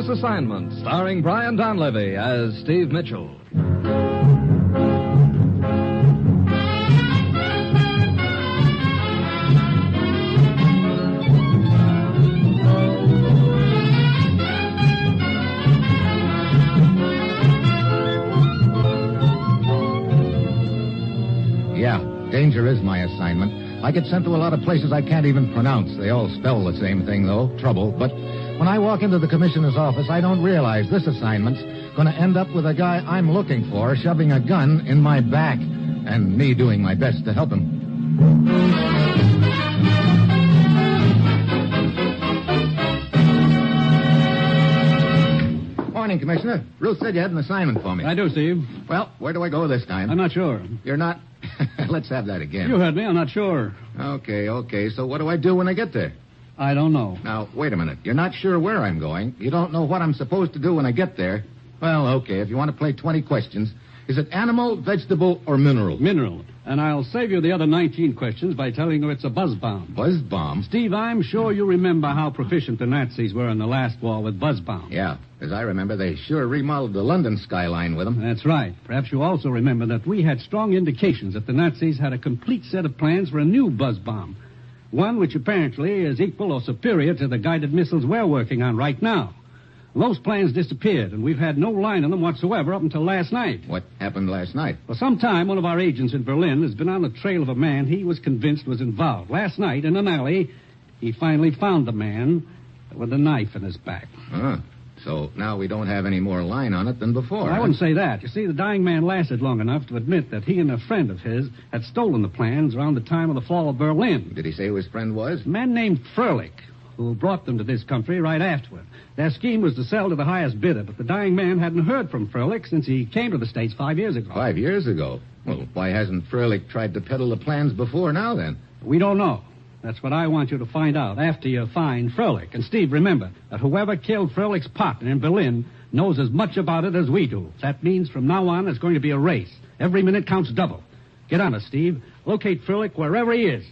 Dangerous Assignment, starring Brian Donlevy as Steve Mitchell. Yeah, danger is my assignment. I get sent to a lot of places I can't even pronounce. They all spell the same thing, though, trouble. But when I walk into the commissioner's office, I don't realize this assignment's going to end up with a guy I'm looking for shoving a gun in my back, and me doing my best to help him. Morning, Commissioner. Ruth said you had an assignment for me. I do, Steve. Well, where do I go this time? I'm not sure. You're not? Let's have that again. You heard me. I'm not sure. Okay. So what do I do when I get there? I don't know. Now, wait a minute. You're not sure where I'm going. You don't know what I'm supposed to do when I get there. Well, okay, if you want to play 20 questions. Is it animal, vegetable, or mineral? Mineral. And I'll save you the other 19 questions by telling you it's a buzz bomb. Buzz bomb? Steve, I'm sure you remember how proficient the Nazis were in the last war with buzz bombs. Yeah. As I remember, they sure remodeled the London skyline with them. That's right. Perhaps you also remember that we had strong indications that the Nazis had a complete set of plans for a new buzz bomb. One which apparently is equal or superior to the guided missiles we're working on right now. Those plans disappeared, and we've had no line on them whatsoever up until last night. What happened last night? For some time, one of our agents in Berlin has been on the trail of a man he was convinced was involved. Last night, in an alley, he finally found the man with a knife in his back. So now we don't have any more line on it than before. Well, I wouldn't say that. You see, the dying man lasted long enough to admit that he and a friend of his had stolen the plans around the time of the fall of Berlin. Did he say who his friend was? A man named Froelich, who brought them to this country right afterward. Their scheme was to sell to the highest bidder, but the dying man hadn't heard from Froelich since he came to the States 5 years ago. 5 years ago? Well, why hasn't Froelich tried to peddle the plans before now, then? We don't know. That's what I want you to find out after you find Froelich. And, Steve, remember that whoever killed Froelich's partner in Berlin knows as much about it as we do. That means from now on there's going to be a race. Every minute counts double. Get on it, Steve. Locate Froelich wherever he is.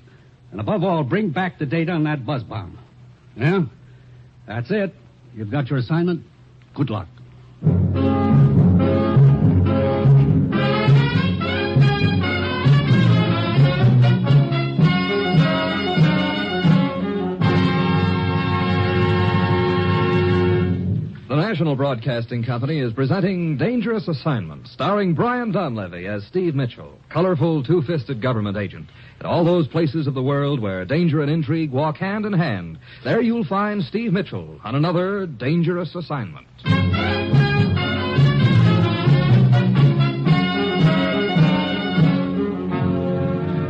And above all, bring back the data on that buzz bomb. Yeah? That's it. You've got your assignment. Good luck. The National Broadcasting Company is presenting Dangerous Assignment, starring Brian Donlevy as Steve Mitchell, colorful, two-fisted government agent. At all those places of the world where danger and intrigue walk hand in hand, there you'll find Steve Mitchell on another Dangerous Assignment.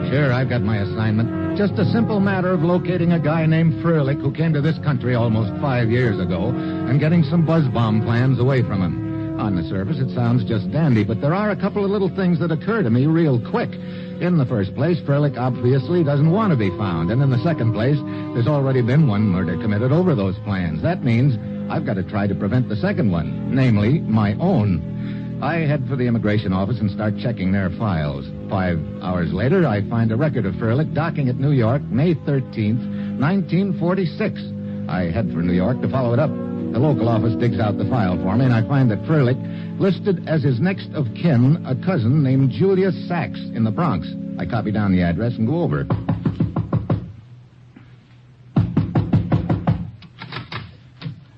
Sure, I've got my assignment. Just a simple matter of locating a guy named Froelich who came to this country almost 5 years ago and getting some buzz bomb plans away from him. On the surface, it sounds just dandy, but there are a couple of little things that occur to me real quick. In the first place, Froelich obviously doesn't want to be found. And in the second place, there's already been one murder committed over those plans. That means I've got to try to prevent the second one, namely my own. I head for the immigration office and start checking their files. 5 hours later, I find a record of Froelich docking at New York, May 13th, 1946. I head for New York to follow it up. The local office digs out the file for me, and I find that Froelich listed as his next of kin a cousin named Julius Sachs in the Bronx. I copy down the address and go over.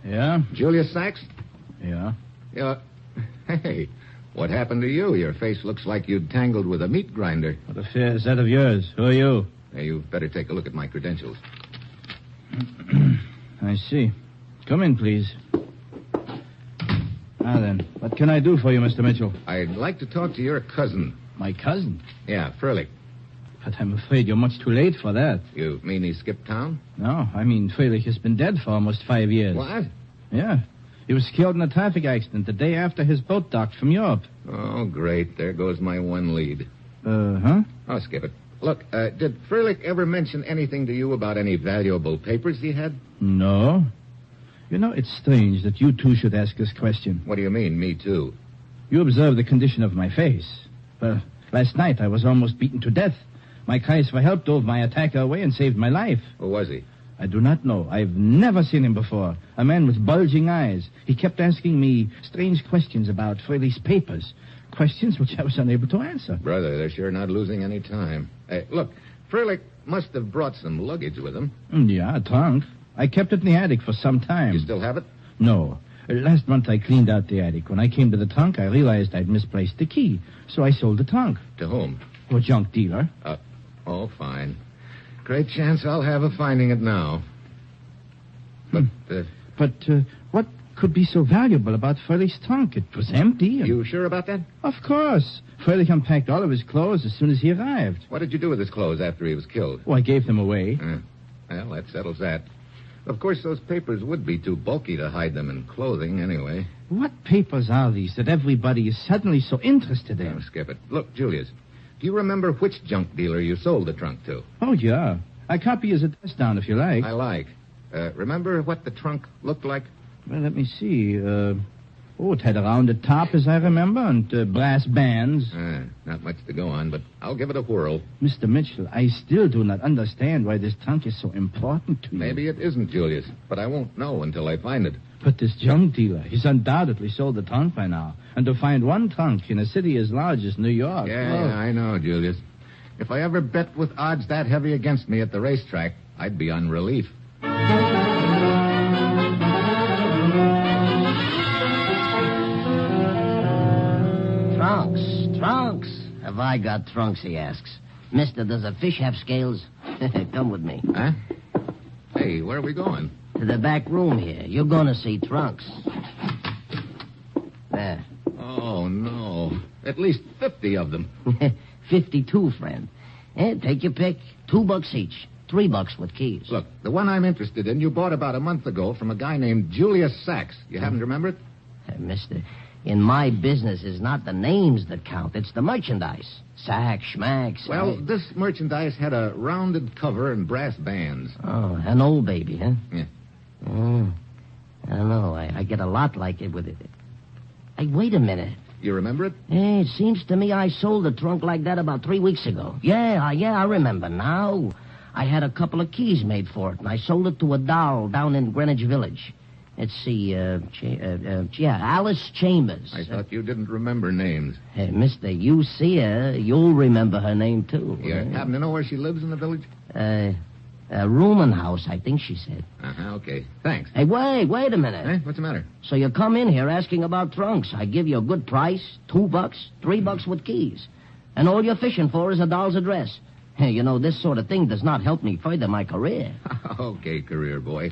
Yeah? Julius Sachs? Yeah. Hey, what happened to you? Your face looks like you'd tangled with a meat grinder. What affair is that of yours? Who are you? Hey, you've better take a look at my credentials. I see. Come in, please. Now then, what can I do for you, Mr. Mitchell? I'd like to talk to your cousin. My cousin? Yeah, Froelich. But I'm afraid you're much too late for that. You mean he skipped town? No, I mean Froelich has been dead for almost 5 years. What? Yeah. He was killed in a traffic accident the day after his boat docked from Europe. Oh, great. There goes my one lead. Huh? I'll skip it. Look, did Froelich ever mention anything to you about any valuable papers he had? No. You know, it's strange that you two should ask this question. What do you mean, me too? You observed the condition of my face. Last night I was almost beaten to death. My cries for help drove my attacker away and saved my life. Who was he? I do not know. I've never seen him before. A man with bulging eyes. He kept asking me strange questions about Freilig's papers. Questions which I was unable to answer. Brother, they're sure not losing any time. Hey, look, Freilich must have brought some luggage with him. Yeah, a trunk. I kept it in the attic for some time. You still have it? No. Last month I cleaned out the attic. When I came to the trunk, I realized I'd misplaced the key. So I sold the trunk. To whom? To a junk dealer. Oh, fine. Great chance I'll have of finding it now. But what could be so valuable about Freilig's trunk? It was empty. You sure about that? Of course. Freilich unpacked all of his clothes as soon as he arrived. What did you do with his clothes after he was killed? Oh, I gave them away. Well, that settles that. Of course, those papers would be too bulky to hide them in clothing anyway. What papers are these that everybody is suddenly so interested in? Oh, skip it. Look, Julius, do you remember which junk dealer you sold the trunk to? Oh, yeah. I copy his address down if you like. I like. Remember what the trunk looked like? Well, let me see. It had a rounded top, as I remember, and brass bands. Not much to go on, but I'll give it a whirl. Mr. Mitchell, I still do not understand why this trunk is so important to you. Maybe it isn't, Julius, but I won't know until I find it. But this junk dealer, he's undoubtedly sold the trunk by now. And to find one trunk in a city as large as New York... Yeah, I know, Julius. If I ever bet with odds that heavy against me at the racetrack, I'd be on relief. Trunks. Have I got trunks, he asks. Mister, does a fish have scales? Come with me. Huh? Hey, where are we going? To the back room here. You're going to see trunks. There. Oh, no. At least 50 of them. 52, friend. Take your pick. $2 each. $3 with keys. Look, the one I'm interested in you bought about a month ago from a guy named Julius Sachs. You happen to remember it? Mister, in my business, it's not the names that count. It's the merchandise. Sack, schmack. Well, this merchandise had a rounded cover and brass bands. Oh, an old baby, huh? Yeah. I don't know. I get a lot like it with it. Hey, wait a minute. You remember it? It seems to me I sold a trunk like that about 3 weeks ago. Yeah, I remember now. I had a couple of keys made for it, and I sold it to a doll down in Greenwich Village. Let's see, Alice Chambers. I thought you didn't remember names. Hey, mister, you see her, you'll remember her name, too. You happen to know where she lives in the village? Rooman House, I think she said. Okay. Thanks. Hey, wait a minute. What's the matter? So you come in here asking about trunks. I give you a good price, $2, $3 with keys. And all you're fishing for is a doll's address. Hey, you know, this sort of thing does not help me further my career. Okay, career boy.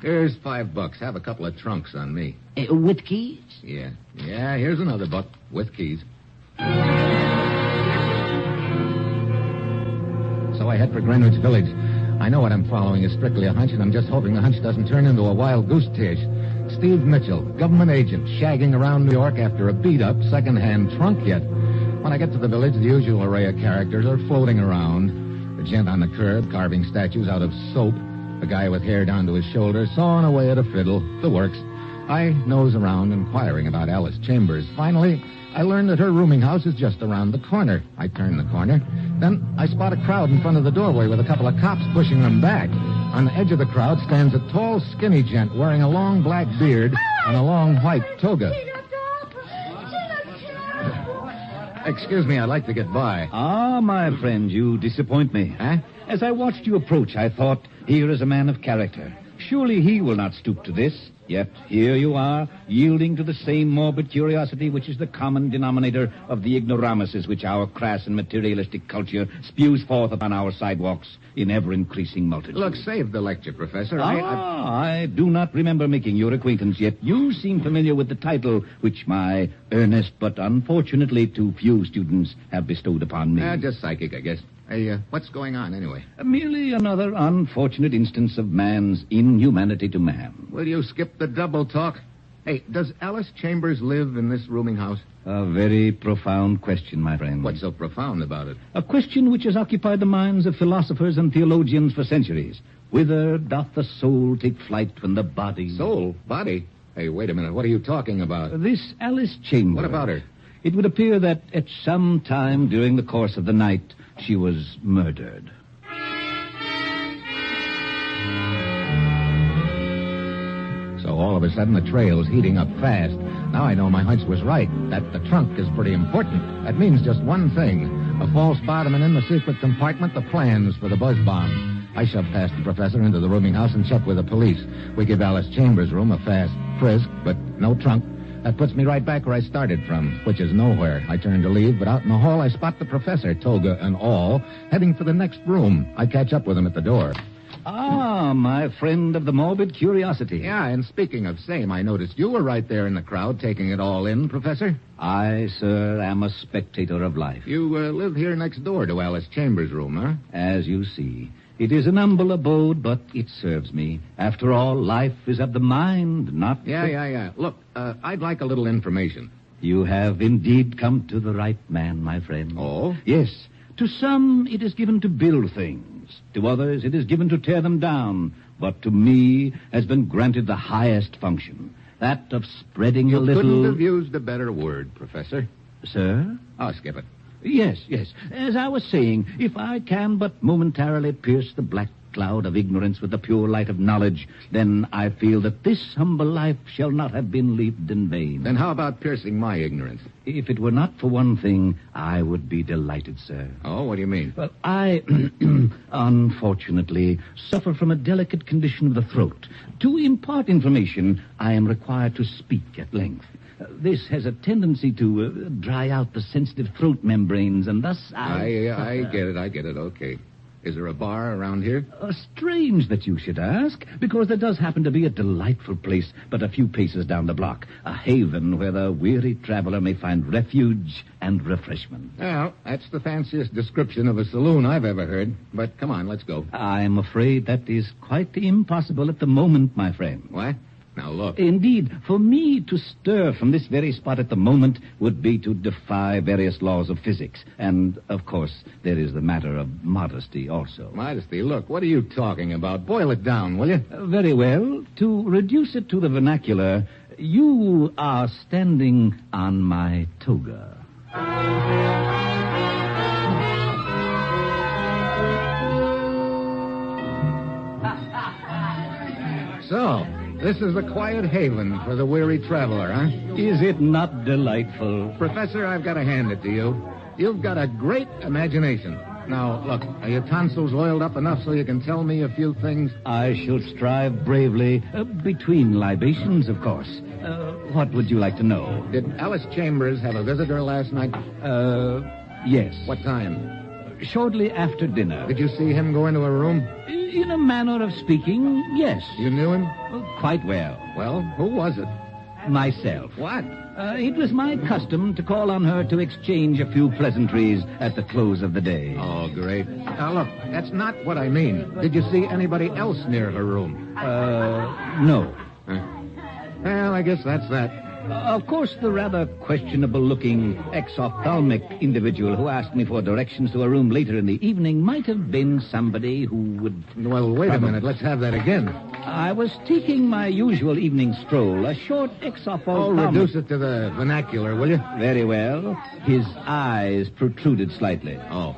Here's $5. Have a couple of trunks on me. With keys? Yeah, here's another $1 with keys. So I head for Greenwich Village. I know what I'm following is strictly a hunch, and I'm just hoping the hunch doesn't turn into a wild goose chase. Steve Mitchell, government agent, shagging around New York after a beat-up second-hand trunk yet. When I get to the village, the usual array of characters are floating around. The gent on the curb carving statues out of soap. The guy with hair down to his shoulders sawing away at a fiddle. The works. I nose around inquiring about Alice Chambers. Finally, I learn that her rooming house is just around the corner. I turn the corner. Then I spot a crowd in front of the doorway with a couple of cops pushing them back. On the edge of the crowd stands a tall, skinny gent wearing a long black beard and a long white toga. Excuse me, I'd like to get by. Ah, my friend, you disappoint me. Huh? As I watched you approach, I thought, here is a man of character. Surely he will not stoop to this. Yet here you are, yielding to the same morbid curiosity which is the common denominator of the ignoramuses which our crass and materialistic culture spews forth upon our sidewalks in ever-increasing multitudes. Look, save the lecture, Professor. I do not remember making your acquaintance, yet you seem familiar with the title which my earnest but unfortunately too few students have bestowed upon me. Just psychic, I guess. Hey, what's going on, anyway? Merely another unfortunate instance of man's inhumanity to man. Will you skip the double talk? Hey, does Alice Chambers live in this rooming house? A very profound question, my friend. What's so profound about it? A question which has occupied the minds of philosophers and theologians for centuries. Whither doth the soul take flight when the body... Soul? Body? Hey, wait a minute. What are you talking about? This Alice Chambers... What about her? It would appear that at some time during the course of the night, she was murdered. So all of a sudden, the trail's heating up fast. Now I know my hunch was right, that the trunk is pretty important. That means just one thing. A false bottom and in the secret compartment, the plans for the buzz bomb. I shove past the professor into the rooming house and check with the police. We give Alice Chambers' room a fast frisk, but no trunk. That puts me right back where I started from, which is nowhere. I turn to leave, but out in the hall, I spot the professor, toga and all, heading for the next room. I catch up with him at the door. Ah, my friend of the morbid curiosity. Yeah, and speaking of same, I noticed you were right there in the crowd taking it all in, Professor. I, sir, am a spectator of life. You live here next door to Alice Chambers' room, huh? As you see. It is an humble abode, but it serves me. After all, life is of the mind, not... Yeah. Look, I'd like a little information. You have indeed come to the right man, my friend. Oh? Yes. To some, it is given to build things. To others, it is given to tear them down. But to me has been granted the highest function, that of spreading a little... You couldn't have used a better word, Professor. Sir? I'll skip it. Yes. As I was saying, if I can but momentarily pierce the black cloud of ignorance with the pure light of knowledge, then I feel that this humble life shall not have been lived in vain. Then how about piercing my ignorance? If it were not for one thing, I would be delighted, sir. Oh, what do you mean? Well, I, unfortunately, suffer from a delicate condition of the throat. To impart information, I am required to speak at length. This has a tendency to dry out the sensitive throat membranes, and thus I get it, okay. Is there a bar around here? Strange that you should ask, because there does happen to be a delightful place but a few paces down the block. A haven where the weary traveler may find refuge and refreshment. Well, that's the fanciest description of a saloon I've ever heard. But come on, let's go. I'm afraid that is quite impossible at the moment, my friend. What? Now, look. Indeed, for me to stir from this very spot at the moment would be to defy various laws of physics. And, of course, there is the matter of modesty also. Modesty? Look, what are you talking about? Boil it down, will you? Very well. To reduce it to the vernacular, you are standing on my toga. So... this is the quiet haven for the weary traveler, huh? Is it not delightful? Professor, I've got to hand it to you. You've got a great imagination. Now, look, are your tonsils oiled up enough so you can tell me a few things? I shall strive bravely, between libations, of course. What would you like to know? Did Alice Chambers have a visitor last night? Yes. What time? Shortly after dinner. Did you see him go into a room? In a manner of speaking, yes. You knew him? Quite well. Well, who was it? Myself. What? It was my custom to call on her to exchange a few pleasantries at the close of the day. Oh, great. Now, look, that's not what I mean. Did you see anybody else near her room? No. Well, I guess that's that. Of course, the rather questionable-looking exophthalmic individual who asked me for directions to a room later in the evening might have been somebody who would... Well, wait a minute. Let's have that again. I was taking my usual evening stroll, a short exophthalmic... Oh, reduce it to the vernacular, will you? Very well. His eyes protruded slightly. Oh.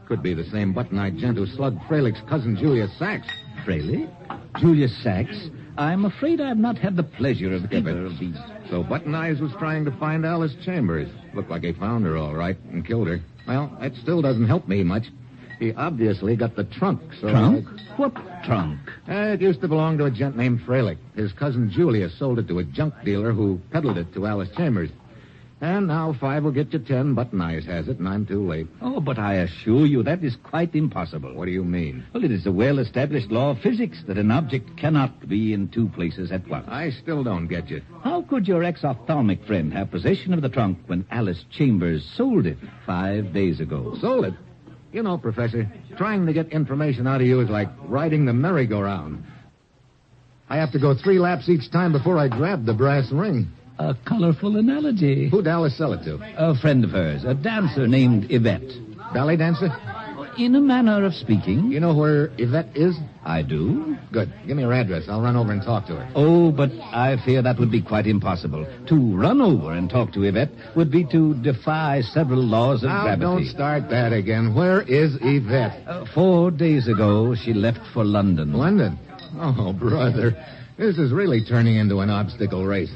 Could be the same button-eyed gent who slugged Freilic's cousin Julius Sachs. Freilich? Julius Sachs? I'm afraid I've not had the pleasure of either of these. So Button Eyes was trying to find Alice Chambers. Looked like he found her all right and killed her. Well, that still doesn't help me much. He obviously got the trunk, so... Trunk? What trunk? It used to belong to a gent named Freilich. His cousin Julius sold it to a junk dealer who peddled it to Alice Chambers. And now 5 will get you 10. Button Eyes has it, and I'm too late. Oh, but I assure you that is quite impossible. What do you mean? Well, it is a well-established law of physics that an object cannot be in two places at once. I still don't get you. How could your exophthalmic friend have possession of the trunk when Alice Chambers sold it 5 days ago? Sold it? You know, Professor, trying to get information out of you is like riding the merry-go-round. I have to go 3 laps each time before I grab the brass ring. A colorful analogy. Who'd Alice sell it to? A friend of hers, a dancer named Yvette. Ballet dancer? In a manner of speaking. You know where Yvette is? I do. Good. Give me her address. I'll run over and talk to her. Oh, but I fear that would be quite impossible. To run over and talk to Yvette would be to defy several laws of Now, gravity. don't start that again. Where is Yvette? 4 days ago, she left for London. London? Oh, brother. This is really turning into an obstacle race.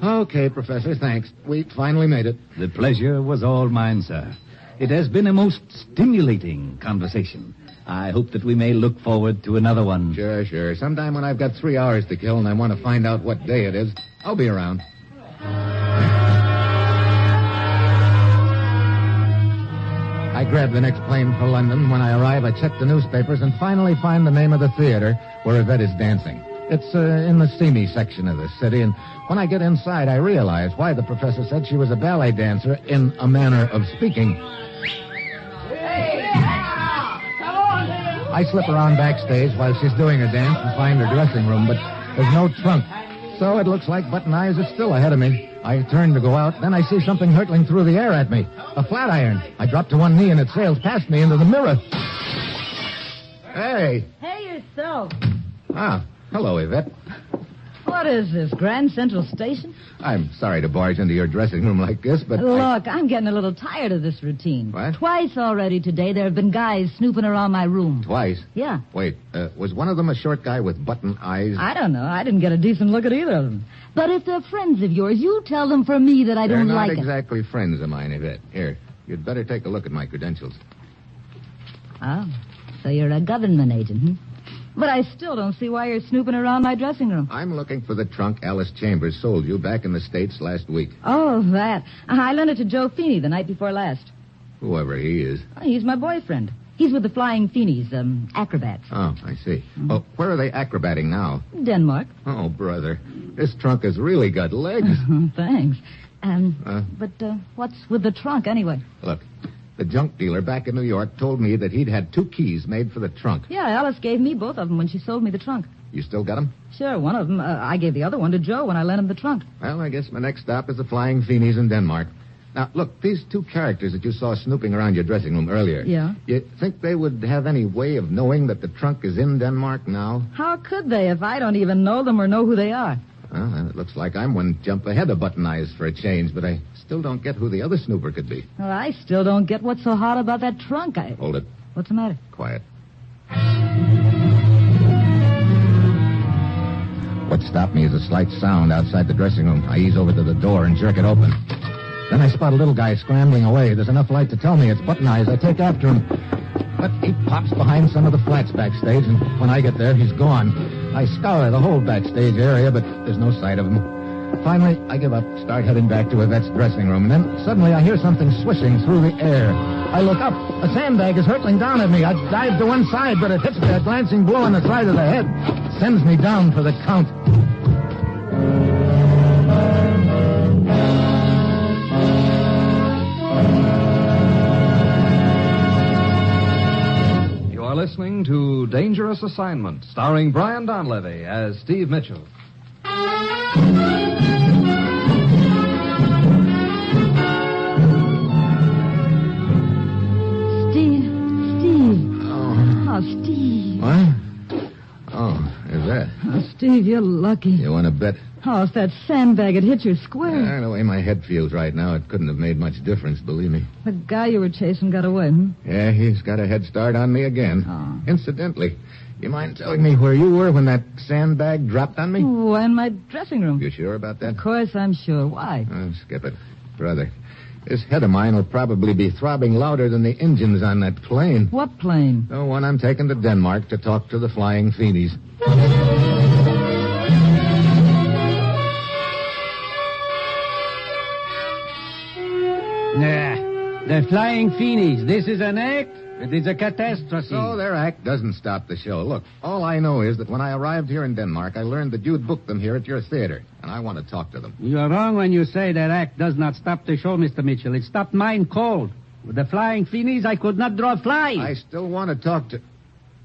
Okay, Professor, thanks. We finally made it. The pleasure was all mine, sir. It has been a most stimulating conversation. I hope that we may look forward to another one. Sure. Sometime when I've got 3 hours to kill and I want to find out what day it is, I'll be around. I grab the next plane for London. When I arrive, I check the newspapers and finally find the name of the theater where Yvette is dancing. It's in the seamy section of the city, and when I get inside, I realize why the professor said she was a ballet dancer in a manner of speaking. I slip around backstage while she's doing her dance and find her dressing room, but there's no trunk. So it looks like Button Eyes is still ahead of me. I turn to go out, then I see something hurtling through the air at me. A flat iron. I drop to one knee and it sails past me into the mirror. Hey. Hey, yourself. Ah, hello, Yvette. What is this, Grand Central Station? I'm sorry to barge into your dressing room like this, but... Look, I'm getting a little tired of this routine. What? Twice already today there have been guys snooping around my room. Twice? Yeah. Wait, was one of them a short guy with button eyes? I don't know. I didn't get a decent look at either of them. But if they're friends of yours, you tell them for me that I They're don't not like exactly friends of mine, Yvette. Here, you'd better take a look at my credentials. Oh, so you're a government agent, hmm? But I still don't see why you're snooping around my dressing room. I'm looking for the trunk Alice Chambers sold you back in the States last week. Oh, that. I lent it to Joe Feeney the night before last. Whoever he is. Oh, he's my boyfriend. He's with the Flying Feenies, acrobats. Oh, I see. Oh, where are they acrobating now? Denmark. Oh, brother. This trunk has really got legs. Thanks. But what's with the trunk, anyway? Look, the junk dealer back in New York told me that he'd had 2 keys made for the trunk. Yeah, Alice gave me both of them when she sold me the trunk. You still got them? Sure, one of them. I gave the other one to Joe when I lent him the trunk. Well, I guess my next stop is the Flying Feenies in Denmark. Now, look, these 2 characters that you saw snooping around your dressing room earlier. Yeah? You think they would have any way of knowing that the trunk is in Denmark now? How could they if I don't even know them or know who they are? Well, then it looks like I'm one jump ahead of Button Eyes for a change, but I still don't get who the other snooper could be. Well, I still don't get what's so hot about that trunk. Hold it. What's the matter? Quiet. What stopped me is a slight sound outside the dressing room. I ease over to the door and jerk it open. Then I spot a little guy scrambling away. There's enough light to tell me it's Button Eyes. I take after him. But he pops behind some of the flats backstage, and when I get there, he's gone. I scour the whole backstage area, but there's no sight of him. Finally, I give up, start heading back to Yvette's dressing room, and then suddenly I hear something swishing through the air. I look up. A sandbag is hurtling down at me. I dive to one side, but it hits me a glancing blow on the side of the head. Sends me down for the count. Listening to Dangerous Assignment, starring Brian Donlevy as Steve Mitchell. Steve. Oh, Steve. What? Oh, is that? Oh, Steve, you're lucky. You want to bet? Oh, if that sandbag had hit you square. The way my head feels right now, it couldn't have made much difference, believe me. The guy you were chasing got away, hmm? Yeah, he's got a head start on me again. Oh. Incidentally, you mind telling me where you were when that sandbag dropped on me? Oh, in my dressing room. You sure about that? Of course I'm sure. Why? Oh, skip it. Brother, this head of mine will probably be throbbing louder than the engines on that plane. What plane? The one I'm taking to Denmark to talk to the Flying Feenies. The Flying Feenies. This is an act. It is a catastrophe. So their act doesn't stop the show. Look, all I know is that when I arrived here in Denmark, I learned that you'd booked them here at your theater, and I want to talk to them. You're wrong when you say that act does not stop the show, Mr. Mitchell. It stopped mine cold. With the Flying Feenies, I could not draw flies. I still want to talk to...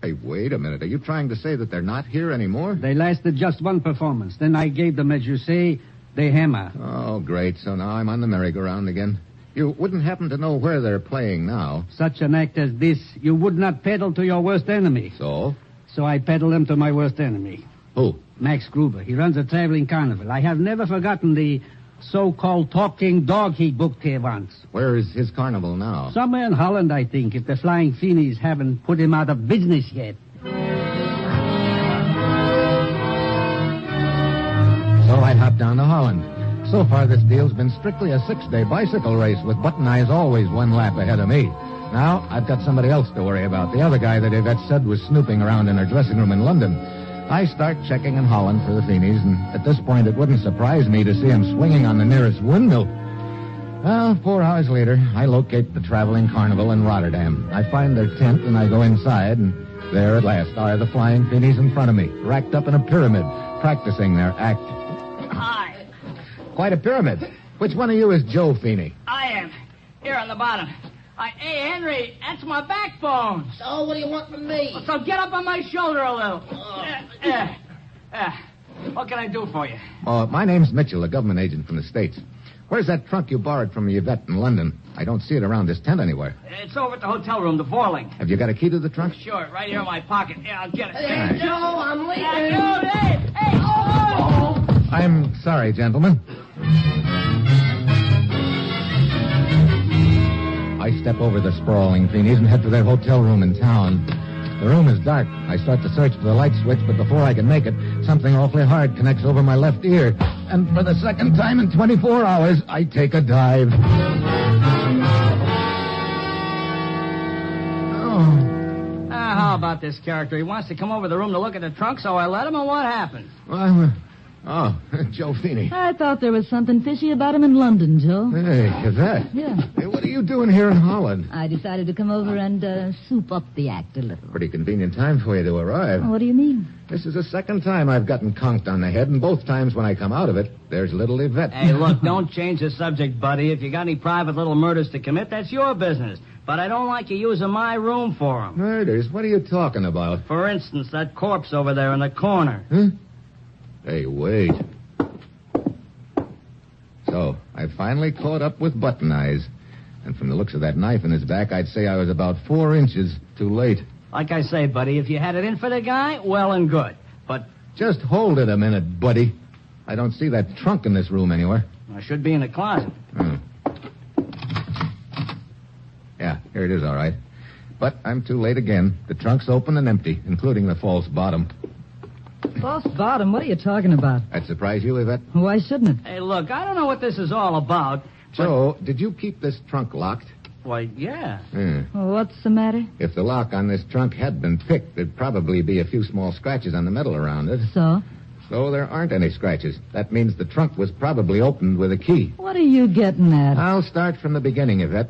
Hey, wait a minute. Are you trying to say that they're not here anymore? They lasted just one performance. Then I gave them, as you say, the hammer. Oh, great. So now I'm on the merry-go-round again. You wouldn't happen to know where they're playing now. Such an act as this, you would not peddle to your worst enemy. So? So I peddle him to my worst enemy. Who? Max Gruber. He runs a traveling carnival. I have never forgotten the so-called talking dog he booked here once. Where is his carnival now? Somewhere in Holland, I think, if the Flying Fiennes haven't put him out of business yet. So I hopped down to Holland. So far, this deal's been strictly a 6-day bicycle race, with Button Eyes always one lap ahead of me. Now, I've got somebody else to worry about, the other guy that Yvette said was snooping around in her dressing room in London. I start checking in Holland for the Fiennes, and at this point, it wouldn't surprise me to see him swinging on the nearest windmill. Well, 4 hours later, I locate the traveling carnival in Rotterdam. I find their tent, and I go inside, and there at last are the Flying Fiennes in front of me, racked up in a pyramid, practicing their act. Hi, Quite a pyramid. Which one of you is Joe Feeney? I am. Here on the bottom. Hey, Henry, that's my backbone. So what do you want from me? So get up on my shoulder a little. What can I do for you? My name's Mitchell, a government agent from the States. Where's that trunk you borrowed from Yvette in London? I don't see it around this tent anywhere. It's over at the hotel room, the Vorling. Have you got a key to the trunk? Sure, right here in my pocket. Yeah, I'll get it. Hey, Joe, I'm leaving. Hey, oh! I'm sorry, gentlemen. I step over the sprawling Fiennes and head for their hotel room in town. The room is dark. I start to search for the light switch, but before I can make it, something awfully hard connects over my left ear. And for the second time in 24 hours, I take a dive. How about this character? He wants to come over the room to look at the trunk, so I let him, and what happened? Joe Feeney. I thought there was something fishy about him in London, Joe. Hey, Yvette. Yeah. Hey, what are you doing here in Holland? I decided to come over and soup up the act a little. Pretty convenient time for you to arrive. What do you mean? This is the second time I've gotten conked on the head, and both times when I come out of it, there's little Yvette. Hey, look, don't change the subject, buddy. If you got any private little murders to commit, that's your business. But I don't like you using my room for them. Murders? What are you talking about? For instance, that corpse over there in the corner. Huh? Hey, wait. So, I finally caught up with Button Eyes. And from the looks of that knife in his back, I'd say I was about 4 inches too late. Like I say, buddy, if you had it in for the guy, well and good. But Just hold it a minute, buddy. I don't see that trunk in this room anywhere. I should be in the closet. Yeah, here it is, all right. But I'm too late again. The trunk's open and empty, including the false bottom. False bottom? What are you talking about? That surprise you, Yvette? Why shouldn't it? Hey, look, I don't know what this is all about. Joe, did you keep this trunk locked? Why, yeah. Well, what's the matter? If the lock on this trunk had been picked, there'd probably be a few small scratches on the metal around it. So? So there aren't any scratches. That means the trunk was probably opened with a key. What are you getting at? I'll start from the beginning, Yvette.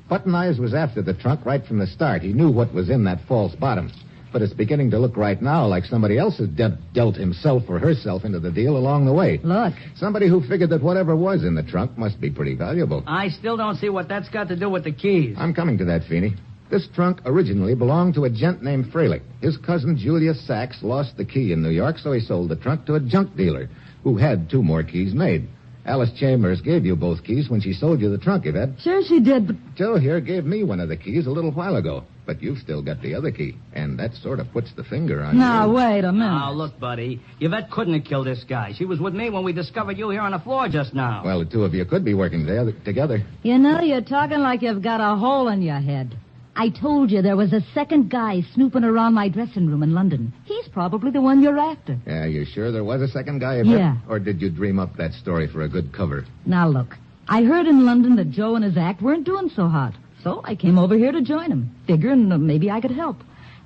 Button Eyes was after the trunk right from the start. He knew what was in that false bottom. But it's beginning to look right now like somebody else has dealt himself or herself into the deal along the way. Look. Somebody who figured that whatever was in the trunk must be pretty valuable. I still don't see what that's got to do with the keys. I'm coming to that, Feeney. This trunk originally belonged to a gent named Freilich. His cousin Julius Sachs lost the key in New York, so he sold the trunk to a junk dealer who had 2 more keys made. Alice Chambers gave you both keys when she sold you the trunk, Yvette. Sure she did, but... Joe here gave me one of the keys a little while ago. But you've still got the other key, and that sort of puts the finger on Now, you. wait a minute. Now, look, buddy. Yvette couldn't have killed this guy. She was with me when we discovered you here on the floor just now. Well, the two of you could be working together. You know, you're talking like you've got a hole in your head. I told you there was a second guy snooping around my dressing room in London. He's probably the one you're after. Yeah, you sure there was a second guy, Yvette? Yeah. Or did you dream up that story for a good cover? Now, look. I heard in London that Joe and his act weren't doing so hot. So I came over here to join him, figuring maybe I could help.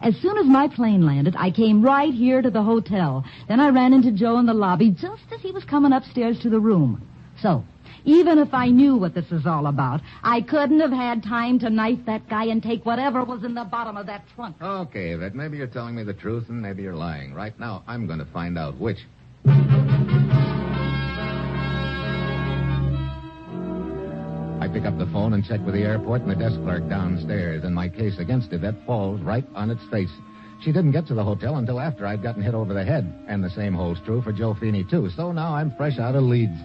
As soon as my plane landed, I came right here to the hotel. Then I ran into Joe in the lobby just as he was coming upstairs to the room. So, even if I knew what this is all about, I couldn't have had time to knife that guy and take whatever was in the bottom of that trunk. Okay, Yvette, maybe you're telling me the truth and maybe you're lying. Right now, I'm going to find out which. I pick up the phone and check with the airport and the desk clerk downstairs, and my case against Yvette falls right on its face. She didn't get to the hotel until after I'd gotten hit over the head, and the same holds true for Joe Feeney, too. So now I'm fresh out of Leeds.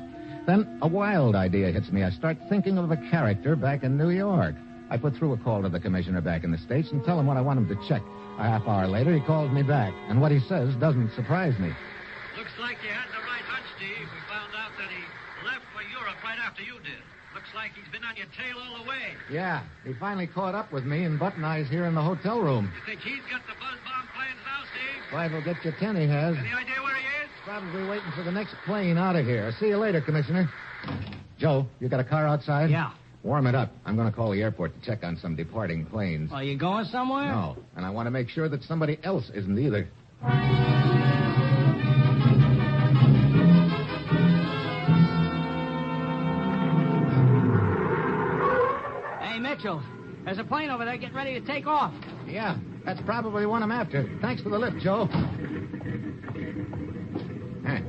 Then a wild idea hits me. I start thinking of a character back in New York. I put through a call to the commissioner back in the States and tell him what I want him to check. A half hour later, he calls me back, and what he says doesn't surprise me. Looks like you had the right hunch, Steve. We found out that he left for Europe right after you did. Looks like he's been on your tail all the way. Yeah, he finally caught up with me and Button Eyes here in the hotel room. You think he's got the buzz bomb plans now, Steve? 5 will get you 10, he has. Any idea where he is? Probably waiting for the next plane out of here. See you later, Commissioner. Joe, you got a car outside? Yeah. Warm it up. I'm going to call the airport to check on some departing planes. Are you going somewhere? No, and I want to make sure that somebody else isn't either. Hey, Mitchell, there's a plane over there getting ready to take off. Yeah, that's probably one I'm after. Thanks for the lift, Joe. Hey,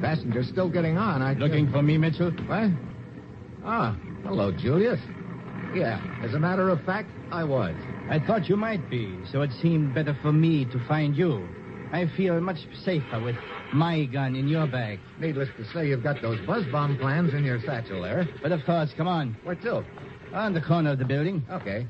passenger's still getting on. Looking for me, Mitchell? What? Ah, hello, Julius. Yeah, as a matter of fact, I was. I thought you might be, so it seemed better for me to find you. I feel much safer with my gun in your bag. Needless to say, you've got those buzz bomb plans in your satchel there. But of course, come on. Where to? On the corner of the building. Okay.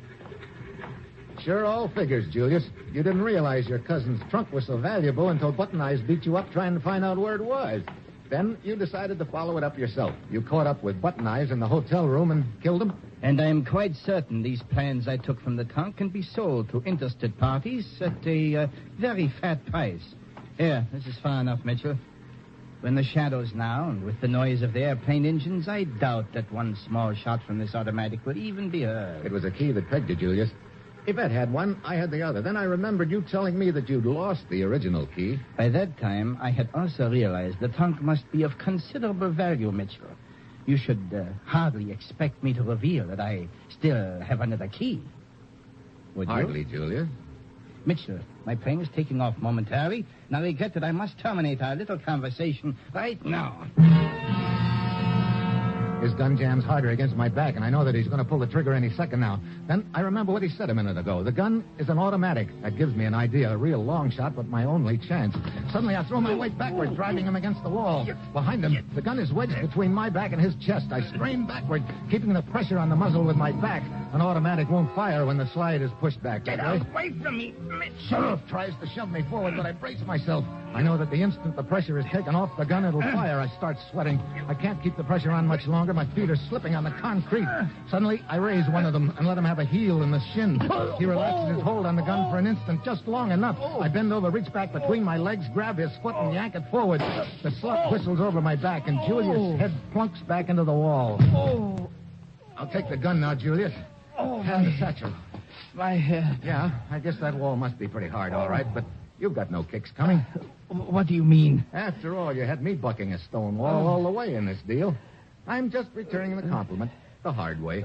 Sure all figures, Julius. You didn't realize your cousin's trunk was so valuable until Button Eyes beat you up trying to find out where it was. Then you decided to follow it up yourself. You caught up with Button Eyes in the hotel room and killed him? And I am quite certain these plans I took from the trunk can be sold to interested parties at a very fat price. Here, this is far enough, Mitchell. We're in the shadows now, and with the noise of the airplane engines, I doubt that one small shot from this automatic would even be heard. It was a key that pegged you, Julius. Yvette had one, I had the other. Then I remembered you telling me that you'd lost the original key. By that time, I had also realized the trunk must be of considerable value, Mitchell. You should hardly expect me to reveal that I still have another key. Would you? Hardly, Julius. Mitchell, my plane is taking off momentarily, and I regret that I must terminate our little conversation right now. His gun jams harder against my back, and I know that he's going to pull the trigger any second now. Then I remember what he said a minute ago. The gun is an automatic. That gives me an idea, a real long shot, but my only chance. Suddenly I throw my weight backward, driving him against the wall. Behind him, the gun is wedged between my back and his chest. I strain backward, keeping the pressure on the muzzle with my back. An automatic won't fire when the slide is pushed back. Get away from me, Mitchell. Sheriff tries to shove me forward, but I brace myself. I know that the instant the pressure is taken off the gun, it'll fire. I start sweating. I can't keep the pressure on much longer. My feet are slipping on the concrete. Suddenly, I raise one of them and let him have a heel in the shin. He relaxes his hold on the gun for an instant, just long enough. I bend over, reach back between my legs, grab his foot, and yank it forward. The slug whistles over my back, and Julius' head plunks back into the wall. I'll take the gun now, Julius. And the satchel. My head. Yeah, I guess that wall must be pretty hard, all right, but you've got no kicks coming. What do you mean? After all, you had me bucking a stone wall all the way in this deal. I'm just returning the compliment the hard way.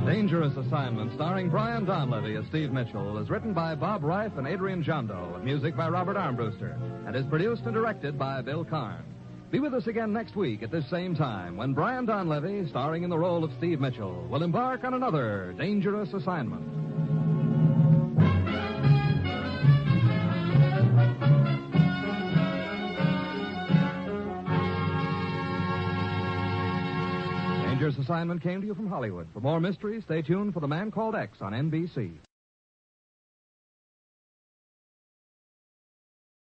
Dangerous Assignment, starring Brian Donlevy as Steve Mitchell, is written by Bob Reif and Adrian Jondo, with music by Robert Armbruster, and is produced and directed by Bill Karn. Be with us again next week at this same time when Brian Donlevy, starring in the role of Steve Mitchell, will embark on another dangerous assignment. Dangerous Assignment came to you from Hollywood. For more mysteries, stay tuned for The Man Called X on NBC.